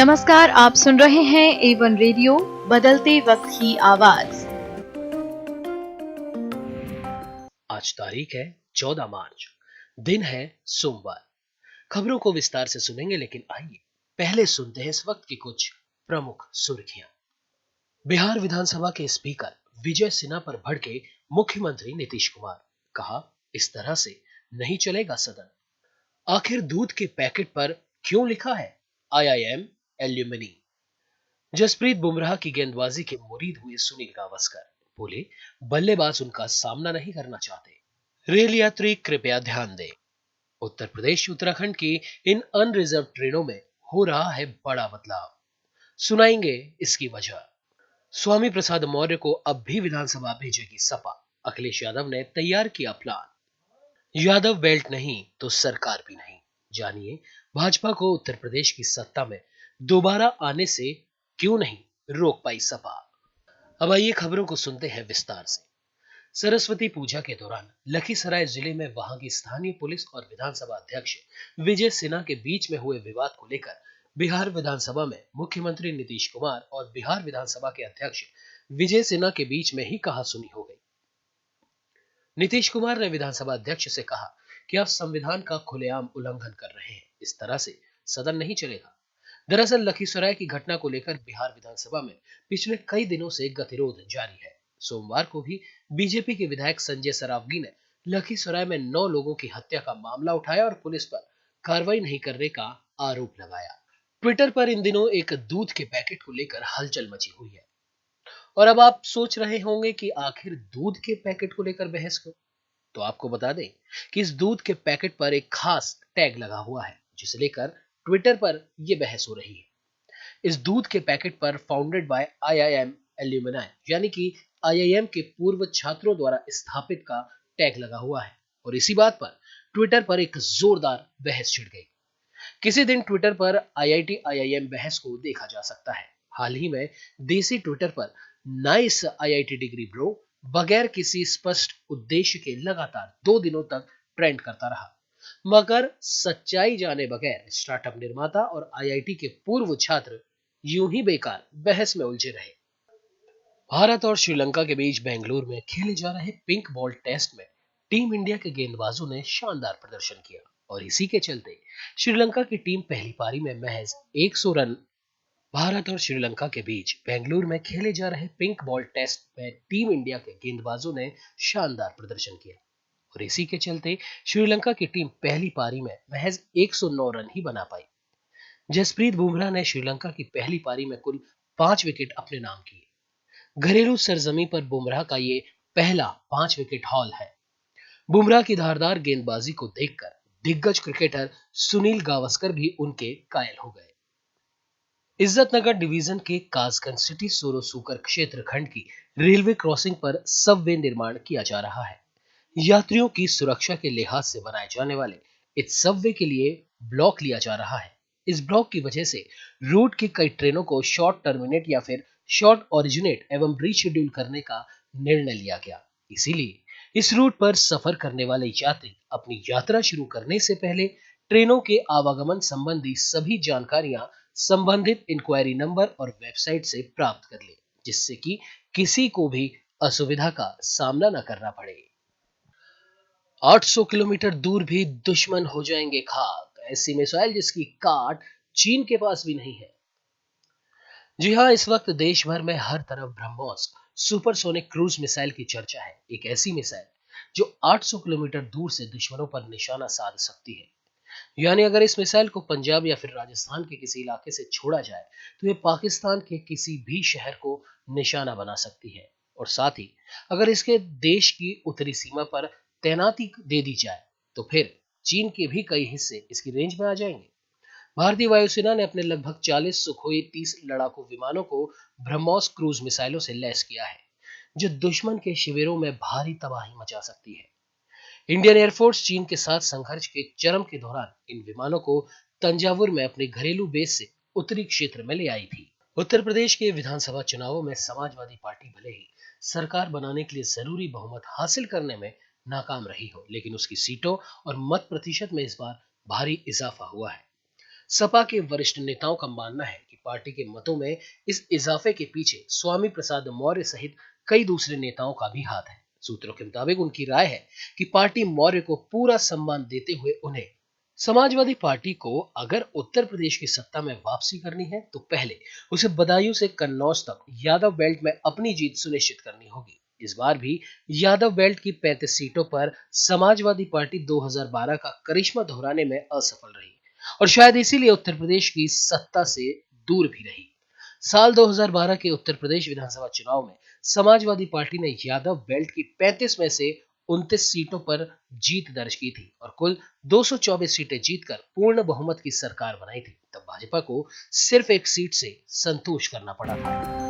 नमस्कार, आप सुन रहे हैं A1 रेडियो बदलते वक्त की आवाज। आज तारीख है 14 मार्च। दिन है सोमवार। खबरों को विस्तार से सुनेंगे, लेकिन आइए पहले सुनते हैं इस वक्त की कुछ प्रमुख सुर्खियां। बिहार विधानसभा के स्पीकर विजय सिन्हा पर भड़के मुख्यमंत्री नीतीश कुमार। कहा, इस तरह से नहीं चलेगा सदन। आखिर दूध के पैकेट पर क्यों लिखा है IIM एल्यूमिनी। जसप्रीत बुमराह की गेंदबाजी के मुरीद हुए सुनील गावस्कर बोले, बल्लेबाज उनका सामना नहीं करना चाहते। रेल यात्री कृपया ध्यान दें। उत्तर प्रदेश उत्तराखंड की इन अनरिजर्व ट्रेनों में हो रहा है बड़ा बदलाव। सुनाएंगे इसकी वजह। स्वामी प्रसाद मौर्य को अब भी विधानसभा भेजेगी सपा। अखिलेश यादव ने तैयार किया प्लान। यादव बेल्ट नहीं तो सरकार भी नहीं। जानिए भाजपा को उत्तर प्रदेश की सत्ता में दोबारा आने से क्यों नहीं रोक पाई सपा। अब आइए खबरों को सुनते हैं विस्तार से। सरस्वती पूजा के दौरान लखीसराय जिले में वहां की स्थानीय पुलिस और विधानसभा अध्यक्ष विजय सिन्हा के बीच में हुए विवाद को लेकर बिहार विधानसभा में मुख्यमंत्री नीतीश कुमार और बिहार विधानसभा के अध्यक्ष विजय सिन्हा के बीच में ही कहासुनी हो गई। नीतीश कुमार ने विधानसभा अध्यक्ष से कहा कि आप संविधान का खुलेआम उल्लंघन कर रहे हैं, इस तरह से सदन नहीं चलेगा। दरअसल लखीसराय की घटना को लेकर बिहार विधानसभा में पिछले कई दिनों से गतिरोध जारी है। सोमवार को भी बीजेपी के विधायक संजय सरावगी ने लखीसराय में 9 लोगों की हत्या का मामला उठाया और पुलिस पर कार्रवाई नहीं करने का आरोप लगाया। ट्विटर पर इन दिनों एक दूध के पैकेट को लेकर हलचल मची हुई है। और अब आप सोच रहे होंगे कि आखिर दूध के पैकेट को लेकर बहस क्यों। तो आपको बता दें कि इस दूध के पैकेट पर एक खास टैग लगा हुआ है, जिसे लेकर ट्विटर पर यह बहस हो रही है। इस दूध के पैकेट पर फाउंडेड बाय IIM एल्यूमिनाई यानी कि IIM के पूर्व छात्रों द्वारा स्थापित का टैग लगा हुआ है और इसी बात पर ट्विटर पर एक जोरदार बहस छिड़ गई। किसी दिन ट्विटर पर IIT IIM बहस को देखा जा सकता है। हाल ही में देसी ट्विटर पर नाइस IIT डिग्री ब्रो बगैर किसी स्पष्ट उद्देश्य के लगातार 2 दिनों तक ट्रेंड करता रहा, मगर सच्चाई जाने बगैर स्टार्टअप निर्माता और IIT के पूर्व छात्र यूं ही बेकार बहस में उलझे रहे। भारत और श्रीलंका के बीच बेंगलुरु में खेले जा रहे पिंक बॉल टेस्ट में टीम इंडिया के गेंदबाजों ने शानदार प्रदर्शन किया और इसी के चलते श्रीलंका की टीम पहली पारी में महज 100 रन। भारत और श्रीलंका के बीच बेंगलुरु में खेले जा रहे पिंक बॉल टेस्ट में टीम इंडिया के गेंदबाजों ने शानदार प्रदर्शन किया और इसी के चलते श्रीलंका की टीम पहली पारी में महज 109 रन ही बना पाई। जसप्रीत बुमराह ने श्रीलंका की पहली पारी में कुल 5 विकेट अपने नाम किए। घरेलू सरजमी पर बुमराह का ये पहला 5 विकेट हॉल है। बुमराह की धारदार गेंदबाजी को देखकर दिग्गज क्रिकेटर सुनील गावस्कर भी उनके कायल हो गए। इज्जतनगर डिवीजन के कासगंज सिटी सोरो सुकर क्षेत्र खंड की रेलवे क्रॉसिंग पर सबवे निर्माण किया जा रहा है। यात्रियों की सुरक्षा के लिहाज से बनाए जाने वाले इस सबवे के लिए ब्लॉक लिया जा रहा है। इस ब्लॉक की वजह से रूट की कई ट्रेनों को शॉर्ट टर्मिनेट या फिर शॉर्ट ओरिजिनेट एवं रीशेड्यूल करने का निर्णय लिया गया। इसीलिए इस रूट पर सफर करने वाले यात्री अपनी यात्रा शुरू करने से पहले ट्रेनों के आवागमन संबंधी सभी जानकारियां संबंधित इंक्वायरी नंबर और वेबसाइट से प्राप्त कर ले, जिससे कि किसी को भी असुविधा का सामना न करना पड़े। 800 किलोमीटर दूर भी दुश्मन हो जाएंगे खाक, ऐसी मिसाइल जिसकी काट चीन के पास भी नहीं है। जी हां, इस वक्त देश भर में हर तरफ ब्रह्मोस सुपरसोनिक क्रूज मिसाइल की चर्चा है। एक ऐसी मिसाइल जो 800 किलोमीटर दूर से दुश्मनों पर निशाना साध सकती है। यानी अगर इस मिसाइल को पंजाब या फिर राजस्थान के किसी इलाके से छोड़ा जाए तो ये पाकिस्तान के किसी भी शहर को निशाना बना सकती है और साथ ही अगर इसके देश की उत्तरी सीमा पर तैनाती दे दी जाए तो फिर चीन के भी कई हिस्से इसकी रेंज में आ जाएंगे। भारतीय वायुसेना ने अपने लगभग 40 सुखोई 30 लड़ाकू विमानों को ब्रह्मोस क्रूज मिसाइलों से लैस किया है, जो दुश्मन के शिविरों में भारी तबाही मचा सकती है। इंडियन एयरफोर्स चीन के साथ संघर्ष के चरम के दौरान इन विमानों को तंजावुर में अपने घरेलू बेस से उत्तरी क्षेत्र में ले आई थी। उत्तर प्रदेश के विधानसभा चुनावों में समाजवादी पार्टी भले ही सरकार बनाने के लिए जरूरी बहुमत हासिल करने में नाकाम रही हो, लेकिन उसकी सीटों और मत प्रतिशत में इस बार भारी इजाफा हुआ है। सपा के वरिष्ठ नेताओं का मानना है कि पार्टी के मतों में इस इजाफे के पीछे स्वामी प्रसाद मौर्य सहित कई दूसरे नेताओं का भी हाथ है। सूत्रों के मुताबिक उनकी राय है कि पार्टी मौर्य को पूरा सम्मान देते हुए उन्हें समाजवादी पार्टी को अगर उत्तर प्रदेश की सत्ता में वापसी करनी है तो पहले उसे बदायूं से कन्नौज तक यादव बेल्ट में अपनी जीत सुनिश्चित करनी होगी। इस बार भी यादव बेल्ट की 35 सीटों पर समाजवादी पार्टी 2012 का करिश्मा दोहराने में असफल रही और शायद इसीलिए उत्तर प्रदेश की सत्ता से दूर भी रही। साल 2012 के उत्तर प्रदेश विधानसभा चुनाव में समाजवादी पार्टी ने यादव बेल्ट की 35 में से 29 सीटों पर जीत दर्ज की थी और कुल 224 सीटें जीतकर पूर्ण बहुमत की सरकार बनाई थी। तब भाजपा को सिर्फ एक सीट से संतोष करना पड़ा था।